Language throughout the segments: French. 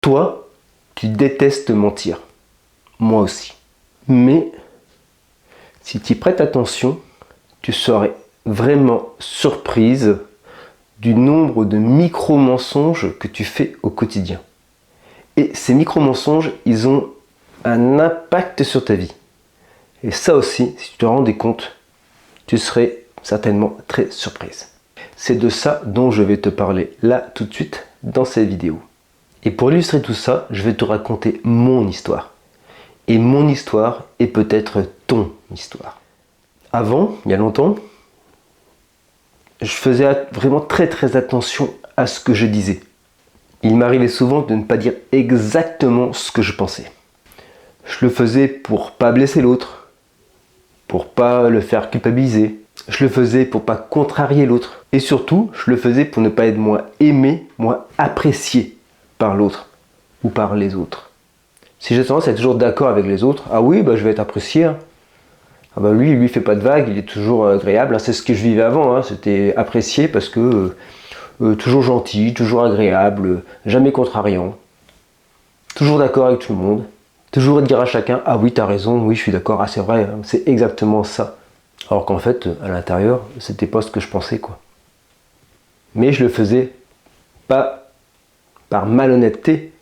Toi, tu détestes mentir. Moi aussi. Mais si tu y prêtes attention, tu serais vraiment surprise du nombre de micro-mensonges que tu fais au quotidien. Et ces micro-mensonges, ils ont un impact sur ta vie. Et ça aussi, si tu te rendais compte, tu serais certainement très surprise. C'est de ça dont je vais te parler là tout de suite dans cette vidéo. Et pour illustrer tout ça, je vais te raconter mon histoire. Et mon histoire est peut-être ton histoire. Avant, il y a longtemps, je faisais vraiment très attention à ce que je disais. Il m'arrivait souvent de ne pas dire exactement ce que je pensais. Je le faisais pour pas blesser l'autre, pour pas le faire culpabiliser. Je le faisais pour pas contrarier l'autre. Et surtout, je le faisais pour ne pas être moins aimé, moins apprécié par l'autre ou par les autres. Si j'ai tendance à être toujours d'accord avec les autres, ah oui, bah, je vais être apprécié. Ah bah lui, il fait pas de vagues, il est toujours agréable. C'est ce que je vivais avant, c'était apprécié parce que toujours gentil, toujours agréable, jamais contrariant. Toujours d'accord avec tout le monde. Toujours dire à chacun, ah oui, t'as raison, oui, je suis d'accord, ah c'est vrai, c'est exactement ça. Alors qu'en fait, à l'intérieur, c'était pas ce que je pensais, quoi. Mais je le faisais pas par malhonnêteté,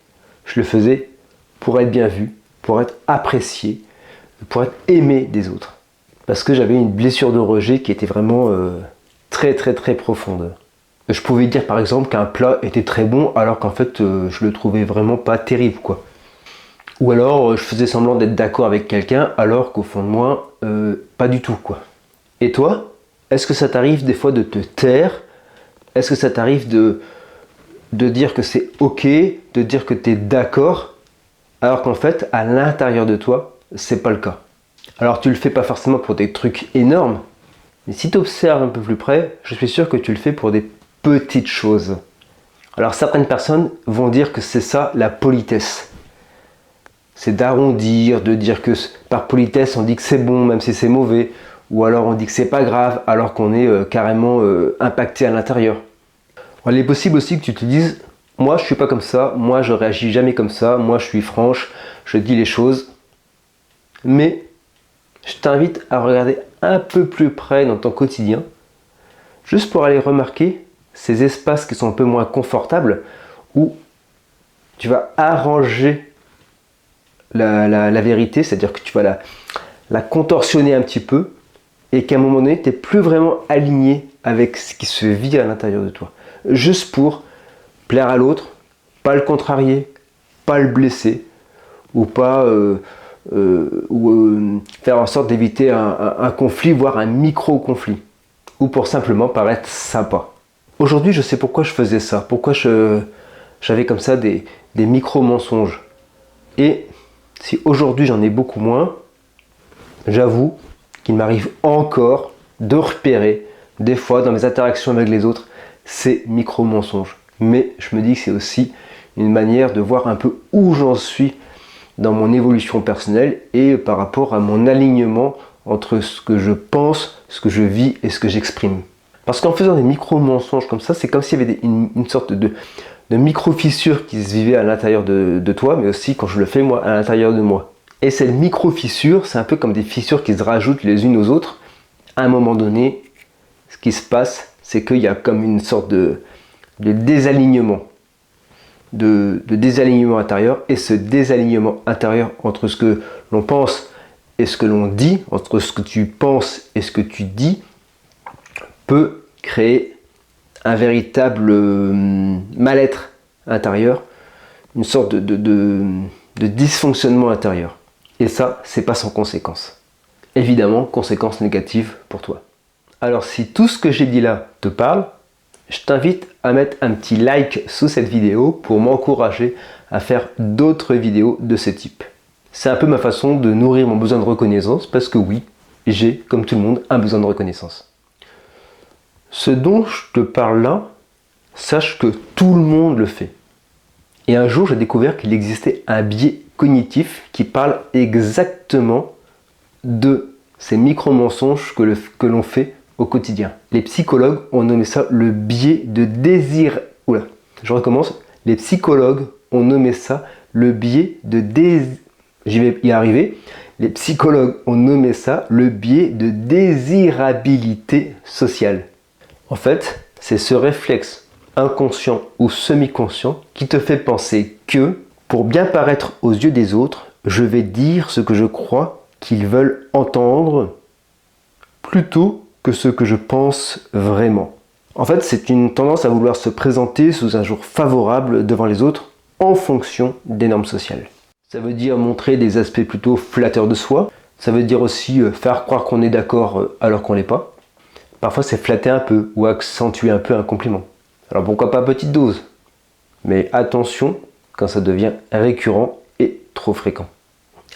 je le faisais pour être bien vu, pour être apprécié, pour être aimé des autres. Parce que j'avais une blessure de rejet qui était vraiment très profonde. Je pouvais dire par exemple qu'un plat était très bon alors qu'en fait je le trouvais vraiment pas terrible, quoi. Ou alors je faisais semblant d'être d'accord avec quelqu'un alors qu'au fond de moi, pas du tout, quoi. Et toi, est-ce que ça t'arrive des fois de te taire? Est-ce que ça t'arrive de dire que c'est ok, de dire que tu es d'accord, alors qu'en fait, à l'intérieur de toi, c'est pas le cas? Alors tu le fais pas forcément pour des trucs énormes, mais si tu observes un peu plus près, je suis sûr que tu le fais pour des petites choses. Alors certaines personnes vont dire que c'est ça la politesse. C'est d'arrondir, de dire que par politesse on dit que c'est bon même si c'est mauvais, ou alors on dit que c'est pas grave alors qu'on est carrément impacté à l'intérieur. Il est possible aussi que tu te dises, moi je suis pas comme ça, moi je réagis jamais comme ça, moi je suis franche, je dis les choses. Mais je t'invite à regarder un peu plus près dans ton quotidien, juste pour aller remarquer ces espaces qui sont un peu moins confortables, où tu vas arranger la vérité, c'est-à-dire que tu vas la contorsionner un petit peu, et qu'à un moment donné, tu n'es plus vraiment aligné avec ce qui se vit à l'intérieur de toi. Juste pour plaire à l'autre, pas le contrarier, pas le blesser, ou pas faire en sorte d'éviter un conflit, voire un micro-conflit, ou pour simplement paraître sympa. Aujourd'hui, je sais pourquoi je faisais ça, pourquoi j'avais comme ça des micro-mensonges. Et si aujourd'hui j'en ai beaucoup moins, j'avoue qu'il m'arrive encore de repérer des fois dans mes interactions avec les autres ces micro-mensonges. Mais je me dis que c'est aussi une manière de voir un peu où j'en suis dans mon évolution personnelle et par rapport à mon alignement entre ce que je pense, ce que je vis et ce que j'exprime. Parce qu'en faisant des micro-mensonges comme ça, c'est comme s'il y avait une sorte de micro-fissure qui se vivait à l'intérieur de toi, mais aussi quand je le fais moi à l'intérieur de moi. Et cette micro-fissure, c'est un peu comme des fissures qui se rajoutent les unes aux autres. À un moment donné, ce qui se passe, c'est qu'il y a comme une sorte de désalignement. De désalignement intérieur, et ce désalignement intérieur entre ce que l'on pense et ce que l'on dit, entre ce que tu penses et ce que tu dis, peut créer un véritable mal-être intérieur, une sorte de dysfonctionnement intérieur. Et ça, c'est pas sans conséquences. Évidemment, conséquences négatives pour toi. Alors si tout ce que j'ai dit là te parle, je t'invite à mettre un petit like sous cette vidéo pour m'encourager à faire d'autres vidéos de ce type. C'est un peu ma façon de nourrir mon besoin de reconnaissance parce que oui, j'ai, comme tout le monde, un besoin de reconnaissance. Ce dont je te parle là, sache que tout le monde le fait. Et un jour, j'ai découvert qu'il existait un biais cognitif qui parle exactement de ces micro-mensonges que l'on fait au quotidien. Les psychologues ont nommé ça le biais de désir. Oula, je recommence. Les psychologues ont nommé ça le biais de j'y vais y arriver. Les psychologues ont nommé ça le biais de désirabilité sociale. En fait, c'est ce réflexe inconscient ou semi-conscient qui te fait penser que, pour bien paraître aux yeux des autres, je vais dire ce que je crois qu'ils veulent entendre plutôt que ce que je pense vraiment. En fait, c'est une tendance à vouloir se présenter sous un jour favorable devant les autres en fonction des normes sociales. Ça veut dire montrer des aspects plutôt flatteurs de soi. Ça veut dire aussi faire croire qu'on est d'accord alors qu'on l'est pas. Parfois, c'est flatter un peu ou accentuer un peu un compliment. Alors pourquoi pas petite dose? Mais attention quand ça devient récurrent et trop fréquent.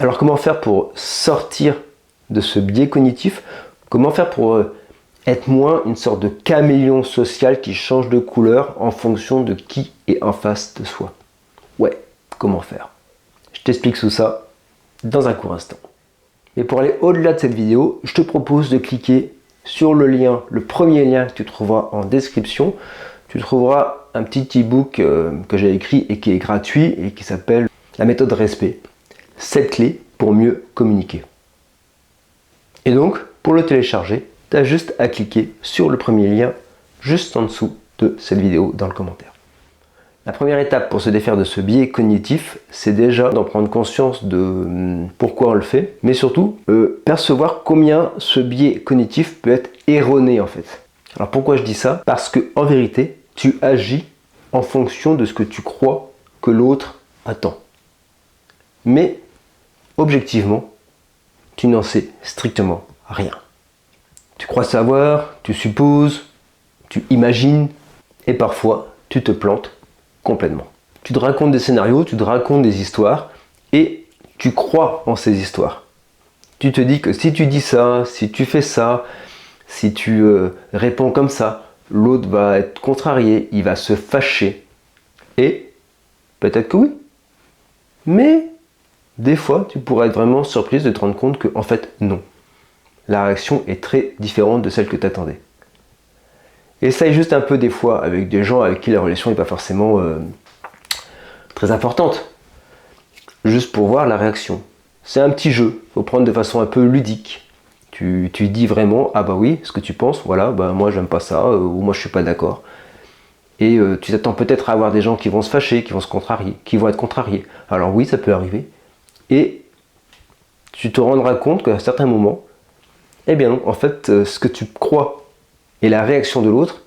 Alors comment faire pour sortir de ce biais cognitif? Comment faire pour être moins une sorte de caméléon social qui change de couleur en fonction de qui est en face de soi? Ouais, comment faire? Je t'explique tout ça dans un court instant. Mais pour aller au-delà de cette vidéo, je te propose de cliquer sur le lien, le premier lien que tu trouveras en description. Tu trouveras un petit e-book que j'ai écrit et qui est gratuit et qui s'appelle La méthode respect. 7 clés pour mieux communiquer. Et donc, pour le télécharger, tu as juste à cliquer sur le premier lien juste en dessous de cette vidéo dans le commentaire. La première étape pour se défaire de ce biais cognitif, c'est déjà d'en prendre conscience de pourquoi on le fait, mais surtout percevoir combien ce biais cognitif peut être erroné en fait. Alors pourquoi je dis ça? Parce que en vérité, tu agis en fonction de ce que tu crois que l'autre attend. Mais objectivement, tu n'en sais strictement rien. Tu crois savoir, tu supposes, tu imagines, et parfois tu te plantes complètement. Tu te racontes des scénarios, tu te racontes des histoires, et tu crois en ces histoires. Tu te dis que si tu dis ça, si tu fais ça, si tu réponds comme ça, l'autre va être contrarié, il va se fâcher. Et peut-être que oui. Mais des fois, tu pourrais être vraiment surprise de te rendre compte que, en fait, non. La réaction est très différente de celle que tu attendais. Essaye juste un peu des fois avec des gens avec qui la relation n'est pas forcément très importante. Juste pour voir la réaction. C'est un petit jeu, il faut prendre de façon un peu ludique. Tu dis vraiment, ah bah oui, ce que tu penses, voilà, bah moi j'aime pas ça, ou moi je suis pas d'accord. Et tu t'attends peut-être à avoir des gens qui vont se fâcher, qui vont se contrarier, qui vont être contrariés. Alors oui, ça peut arriver. Et tu te rendras compte qu'à certains moments, eh bien non, en fait, ce que tu crois et la réaction de l'autre,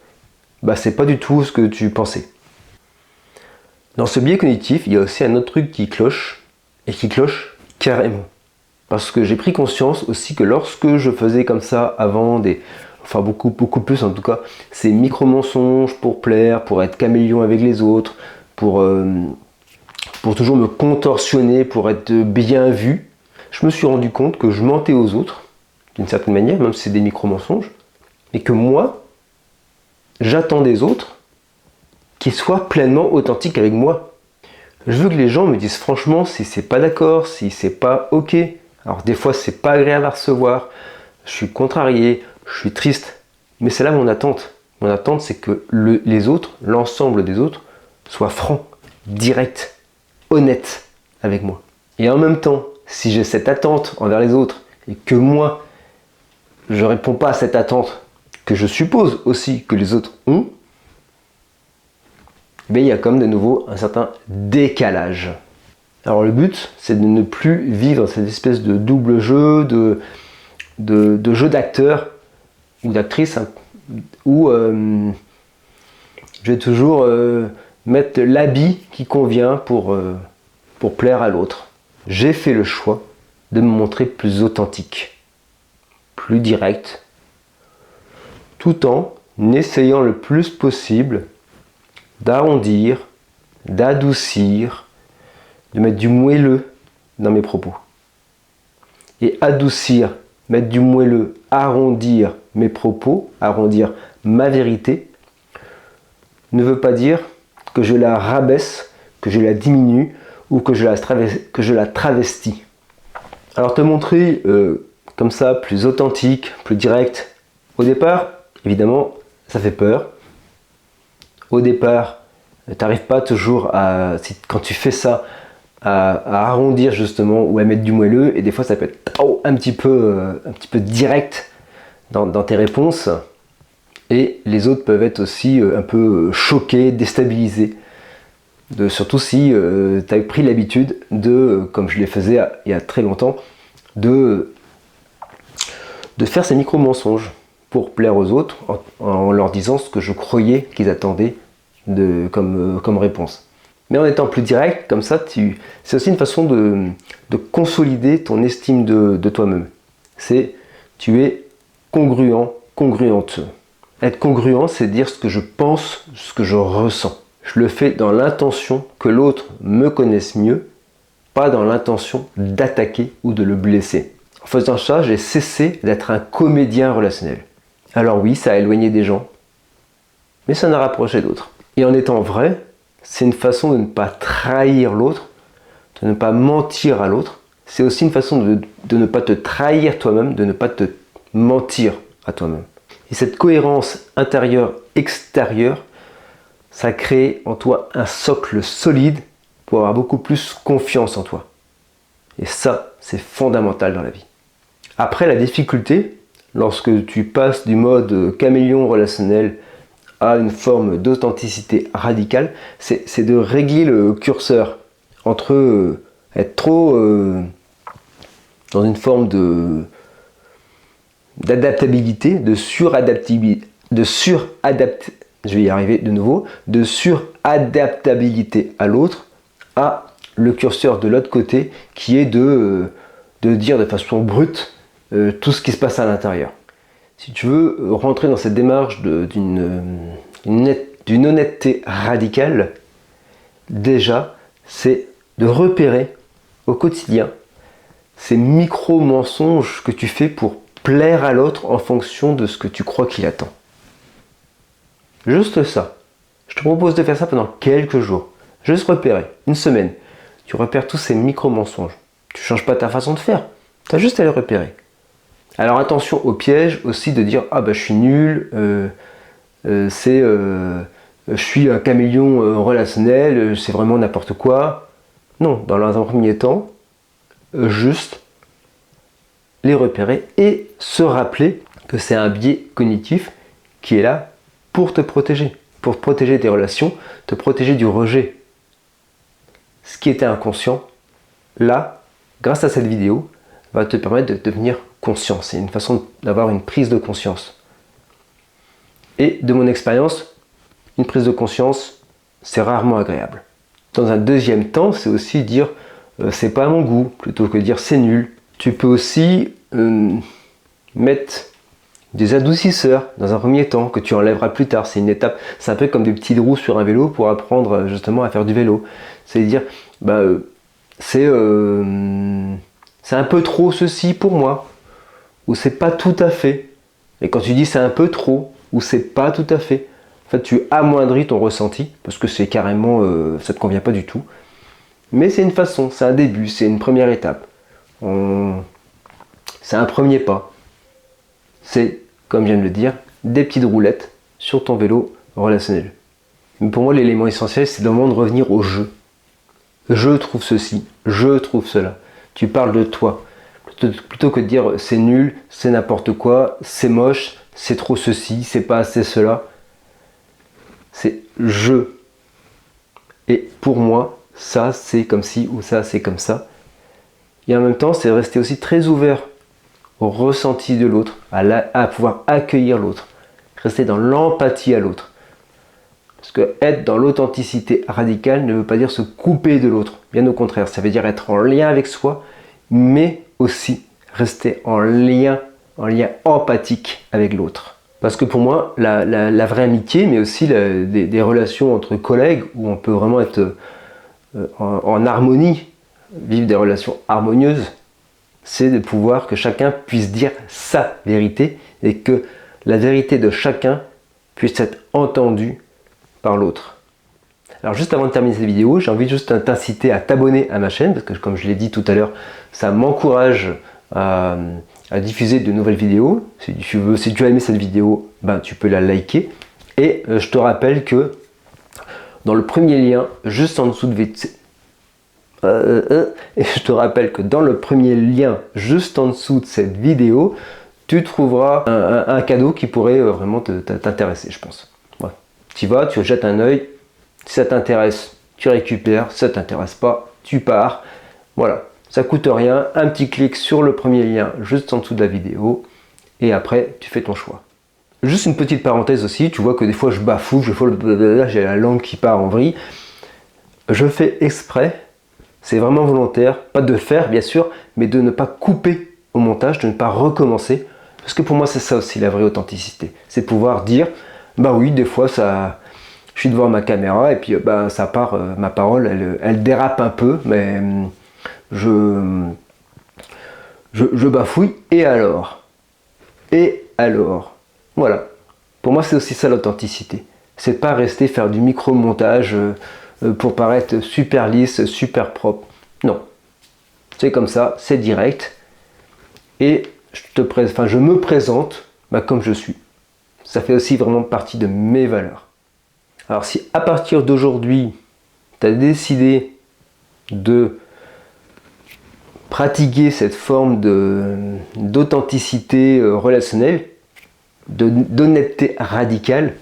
bah c'est pas du tout ce que tu pensais. Dans ce biais cognitif, il y a aussi un autre truc qui cloche, et qui cloche carrément. Parce que j'ai pris conscience aussi que lorsque je faisais comme ça avant enfin beaucoup plus en tout cas, ces micro-mensonges pour plaire, pour être caméléon avec les autres, pour toujours me contorsionner, pour être bien vu, je me suis rendu compte que je mentais aux autres, d'une certaine manière, même si c'est des micro-mensonges, et que moi, j'attends des autres qu'ils soient pleinement authentiques avec moi. Je veux que les gens me disent franchement si c'est pas d'accord, si c'est pas ok. Alors des fois c'est pas agréable à recevoir, je suis contrarié, je suis triste, mais c'est là mon attente. Mon attente c'est que les autres, l'ensemble des autres, soient francs, directs, honnêtes avec moi. Et en même temps, si j'ai cette attente envers les autres et que moi, je ne réponds pas à cette attente que je suppose aussi que les autres ont, mais il y a comme de nouveau un certain décalage. Alors le but, c'est de ne plus vivre cette espèce de double jeu, de jeu d'acteur ou d'actrice, hein, où je vais toujours mettre l'habit qui convient pour plaire à l'autre. J'ai fait le choix de me montrer plus authentique, plus direct, tout en essayant le plus possible d'arrondir, d'adoucir, de mettre du moelleux dans mes propos. Et adoucir, mettre du moelleux, arrondir mes propos, arrondir ma vérité, ne veut pas dire que je la rabaisse, que je la diminue ou que je la travestis. Alors te montrer comme ça, plus authentique, plus direct, au départ, évidemment, ça fait peur. Au départ, Tu n'arrives pas toujours à, quand tu fais ça, à arrondir justement ou à mettre du moelleux, et des fois ça peut être un petit peu direct dans tes réponses, et les autres peuvent être aussi un peu choqués, déstabilisés, surtout si tu as pris l'habitude de, comme je les faisais il y a très longtemps, de faire ces micro-mensonges pour plaire aux autres en leur disant ce que je croyais qu'ils attendaient comme réponse. Mais en étant plus direct, comme ça, c'est aussi une façon de consolider ton estime de toi-même. Tu es congruent, congruente. Être congruent, c'est dire ce que je pense, ce que je ressens. Je le fais dans l'intention que l'autre me connaisse mieux, pas dans l'intention d'attaquer ou de le blesser. En faisant ça, j'ai cessé d'être un comédien relationnel. Alors oui, ça a éloigné des gens, mais ça en a rapproché d'autres. Et en étant vrai, c'est une façon de ne pas trahir l'autre, de ne pas mentir à l'autre. C'est aussi une façon de ne pas te trahir toi-même, de ne pas te mentir à toi-même. Et cette cohérence intérieure-extérieure, ça crée en toi un socle solide pour avoir beaucoup plus confiance en toi. Et ça, c'est fondamental dans la vie. Après, la difficulté, lorsque tu passes du mode caméléon relationnel à une forme d'authenticité radicale, c'est de régler le curseur entre être trop dans une forme d'adaptabilité, de suradaptabilité, je vais y arriver de nouveau, de suradaptabilité à l'autre, à le curseur de l'autre côté qui est de dire de façon brute tout ce qui se passe à l'intérieur. Si tu veux rentrer dans cette démarche d'une honnêteté radicale, déjà, c'est de repérer au quotidien ces micro-mensonges que tu fais pour plaire à l'autre en fonction de ce que tu crois qu'il attend. Juste ça. Je te propose de faire ça pendant quelques jours. Juste repérer, une semaine. Tu repères tous ces micro-mensonges. Tu ne changes pas ta façon de faire. Tu as juste à les repérer. Alors attention au piège aussi de dire ah bah je suis nul, je suis un caméléon relationnel, c'est vraiment n'importe quoi. Non, dans un premier temps, juste les repérer et se rappeler que c'est un biais cognitif qui est là pour te protéger tes relations, te protéger du rejet. Ce qui était inconscient, là, grâce à cette vidéo, va te permettre de devenir conscient. C'est une façon d'avoir une prise de conscience. Et de mon expérience, une prise de conscience, c'est rarement agréable. Dans un deuxième temps, c'est aussi dire c'est pas à mon goût, plutôt que dire c'est nul. Tu peux aussi mettre des adoucisseurs dans un premier temps que tu enlèveras plus tard. C'est une étape, c'est un peu comme des petites roues sur un vélo pour apprendre justement à faire du vélo. C'est dire c'est un peu trop ceci pour moi, ou c'est pas tout à fait. Et quand tu dis c'est un peu trop, ou c'est pas tout à fait, en fait tu amoindris ton ressenti, parce que c'est carrément, ça te convient pas du tout. Mais c'est une façon, c'est un début, c'est une première étape. C'est un premier pas. C'est, comme je viens de le dire, des petites roulettes sur ton vélo relationnel. Mais pour moi, l'élément essentiel, c'est vraiment de revenir au jeu. Je trouve ceci, je trouve cela. Tu parles de toi. Plutôt que de dire c'est nul, c'est n'importe quoi, c'est moche, c'est trop ceci, c'est pas assez cela. C'est je. Et pour moi, ça c'est comme ci ou ça c'est comme ça. Et en même temps, c'est rester aussi très ouvert au ressenti de l'autre, à pouvoir accueillir l'autre. Rester dans l'empathie à l'autre. Parce que être dans l'authenticité radicale ne veut pas dire se couper de l'autre. Bien au contraire, ça veut dire être en lien avec soi, mais aussi rester en lien empathique avec l'autre. Parce que pour moi, la vraie amitié, mais aussi des relations entre collègues, où on peut vraiment être en harmonie, vivre des relations harmonieuses, c'est de pouvoir que chacun puisse dire sa vérité et que la vérité de chacun puisse être entendue par l'autre. Alors juste avant de terminer cette vidéo, j'ai envie juste de t'inciter à t'abonner à ma chaîne parce que comme je l'ai dit tout à l'heure, ça m'encourage à diffuser de nouvelles vidéos. Si tu as aimé cette vidéo, tu peux la liker. Et je te rappelle que dans le premier lien juste en dessous de VC. Et je te rappelle que dans le premier lien juste en dessous de cette vidéo, tu trouveras un cadeau qui pourrait vraiment t'intéresser, je pense. Ouais. Tu vas, tu jettes un œil, si ça t'intéresse, tu récupères, si ça t'intéresse pas, tu pars. Voilà, ça coûte rien, un petit clic sur le premier lien juste en dessous de la vidéo et après tu fais ton choix. Juste une petite parenthèse aussi, tu vois que des fois je bafoue, j'ai la langue qui part en vrille. Je fais exprès, c'est vraiment volontaire, pas de faire bien sûr, mais de ne pas couper au montage, de ne pas recommencer. Parce que pour moi c'est ça aussi la vraie authenticité. C'est pouvoir dire, bah oui, des fois ça, je suis devant ma caméra et puis bah, ça part, ma parole elle dérape un peu, mais je bafouille et alors. Voilà. Pour moi c'est aussi ça l'authenticité. C'est pas rester faire du micro-montage pour paraître super lisse, super propre. Non. C'est comme ça, c'est direct. Et je me présente bah, comme je suis. Ça fait aussi vraiment partie de mes valeurs. Alors si à partir d'aujourd'hui, tu as décidé de pratiquer cette forme d'authenticité relationnelle, d'honnêteté radicale,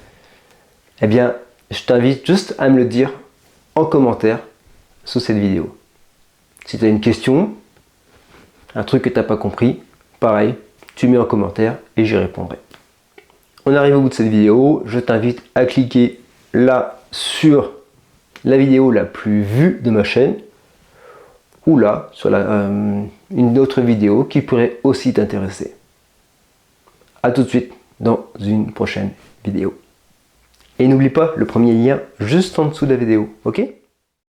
eh bien, je t'invite juste à me le dire en commentaire sous cette vidéo. Si tu as une question, un truc que tu n'as pas compris, pareil, tu mets en commentaire et j'y répondrai. On arrive au bout de cette vidéo, je t'invite à cliquer là sur la vidéo la plus vue de ma chaîne ou là sur une autre vidéo qui pourrait aussi t'intéresser. A tout de suite dans une prochaine vidéo. Et n'oublie pas le premier lien juste en dessous de la vidéo, ok ?